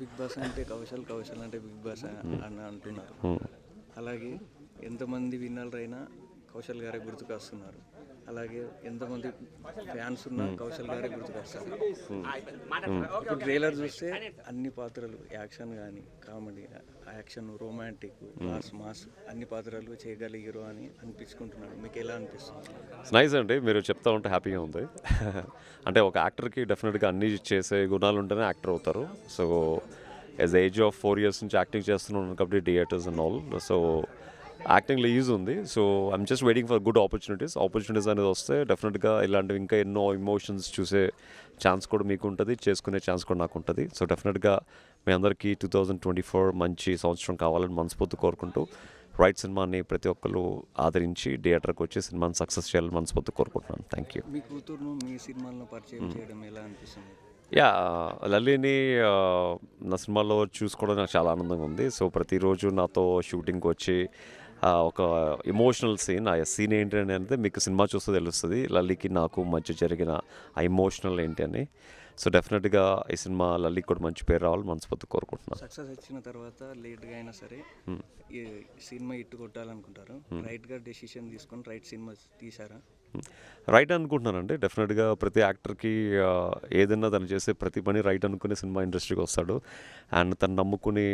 Big boss అంటే కౌశల్ అంటే big boss అని అంటున్నారు. అలాగే ఎంతమంది విన్నర్లు అయినా కౌశల్ గారే గుర్తుకొస్తున్నారు. అలాగే ఎంతమంది ఫ్యాన్స్ ఉన్నా కౌశల్ గారే గుర్తుకొస్తారు. ఇప్పుడు ట్రైలర్ చూస్తే అన్ని పాత్రలు యాక్షన్ కానీ కామెడీ, యాక్షన్, రొమాంటిక్, మాస్ అన్ని పాత్రలు చేయగలిగారు అని అనిపించుకుంటున్నాను. మీకు ఎలా అనిపిస్తుంది? నైస్ అండి, మీరు చెప్తా ఉంటే హ్యాపీగా ఉంది. అంటే ఒక యాక్టర్కి డెఫినెట్గా అన్నీ చేసే గుణాలు ఉంటేనే యాక్టర్ అవుతారు. So as age of 4 years నుంచి యాక్టింగ్ చేస్తున్నాను కాబట్టి థియేటర్స్ అండ్ ఆల్. సో యాక్టింగ్లో ఈజ్ ఉంది. So I'm just waiting for good opportunities అనేది వస్తే డెఫినెట్గా ఇలాంటివి ఇంకా ఎన్నో ఎమోషన్స్ చూసే ఛాన్స్ కూడా మీకు ఉంటుంది, చేసుకునే ఛాన్స్ కూడా నాకు ఉంటుంది. సో డెఫినెట్గా మీ అందరికీ 2024 మంచి సంవత్సరం కావాలని మనస్ఫూర్తి కోరుకుంటూ రైట్ సినిమాని ప్రతి ఒక్కరు ఆదరించి థియేటర్కి వచ్చి సినిమాని సక్సెస్ చేయాలని మనస్ఫూర్తి కోరుకుంటున్నాను. Thank you. మీ కూతురును మీ సినిమాల్లో పరిచయం చేయడం ఎలా అనిపిస్తుంది? యా, లల్లీని నా సినిమాలో చూసుకోవడం నాకు చాలా ఆనందంగా ఉంది. సో ప్రతిరోజు నాతో షూటింగ్కి వచ్చి ఒక ఎమోషనల్ సీన్, ఆ సీన్ ఏంటి అని అంటే మీకు సినిమా చూస్తే తెలుస్తుంది లల్లీకి నాకు మధ్య జరిగిన ఆ ఎమోషనల్ ఏంటి అని. సో డెఫినెట్గా ఈ సినిమా లల్లీకి కూడా మంచి పేరు రావాలి మనస్ఫూర్తి కోరుకుంటున్నాను. సక్సెస్ వచ్చిన తర్వాత లేట్గా అయినా సరే ఈ సినిమా ఇట్టు కొట్టాలనుకుంటారు. రైట్గా డెసిషన్ తీసుకొని రైట్ సినిమా తీసారా? రైట్ అనుకుంటున్నానండి. డెఫినెట్గా ప్రతి యాక్టర్కి ఏదైనా తను చేసే ప్రతి పని రైట్ అనుకునే సినిమా ఇండస్ట్రీకి వస్తాడు. అండ్ తను నమ్ముకుని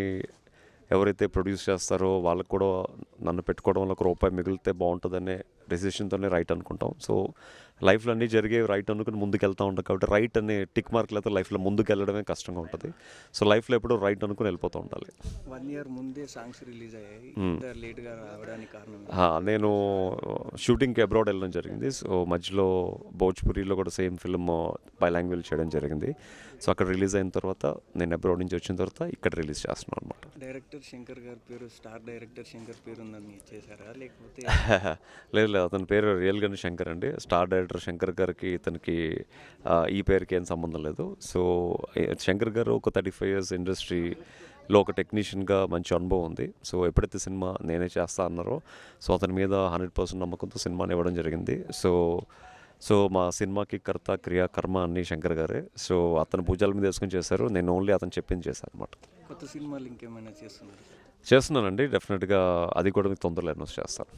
ఎవరైతే ప్రొడ్యూస్ చేస్తారో వాళ్ళకు కూడా నన్ను పెట్టుకోవడం వల్ల ₹1 మిగిలితే బాగుంటుందనే డెసిషన్తోనే రైట్ అనుకుంటాం. సో లైఫ్లో అన్నీ జరిగే రైట్ అనుకుని ముందుకు వెళ్తూ ఉంటాం కాబట్టి రైట్ అనే టిక్ మార్క్ లేకపోతే లైఫ్లో ముందుకు వెళ్ళడమే కష్టంగా ఉంటుంది. సో లైఫ్లో ఎప్పుడూ రైట్ అనుకుని వెళ్ళిపోతూ ఉండాలి. 1 year ముందే సాంగ్స్ రిలీజ్ అయ్యాయి. లేట్గా రావడానికి కారణం? నేను షూటింగ్కి అబ్రాడ్ వెళ్ళడం జరిగింది. సో మధ్యలో భోజ్పురిలో కూడా సేమ్ ఫిల్మ్ బై లాంగ్వేజ్ చేయడం జరిగింది. సో అక్కడ రిలీజ్ అయిన తర్వాత నేను అబ్రాడ్ నుంచి వచ్చిన తర్వాత ఇక్కడ రిలీజ్ చేస్తున్నాను అనమాట. డైరెక్టర్ శంకర్ గారి పేరు, స్టార్ డైరెక్టర్ శంకర్ పేరు ఉందని చేశారా లేకపోతే? లేదు, అతని పేరు రియల్గానే శంకర్ అండి. స్టార్ డైరెక్టర్ శంకర్ గారికి ఇతనికి ఈ పేరుకి ఏం సంబంధం లేదు. సో శంకర్ గారు ఒక 35 years ఇండస్ట్రీలో ఒక టెక్నీషియన్గా మంచి అనుభవం ఉంది. సో ఎప్పుడైతే సినిమా నేనే చేస్తా అన్నారో సో అతని మీద 100% నమ్మకంతో సినిమాని ఇవ్వడం జరిగింది. సో మా సినిమాకి కర్త క్రియా కర్మ అన్ని శంకర్ గారే. సో అతను భుజాల మీద వేసుకొని చేశారు, నేను ఓన్లీ అతను చెప్పింది చేశాను అనమాట. కొత్త సినిమాలు ఇంకేమైనా చేస్తున్నానండి. డెఫినెట్గా అది కూడా మీకు తొందరలో అనౌన్స్ చేస్తాను.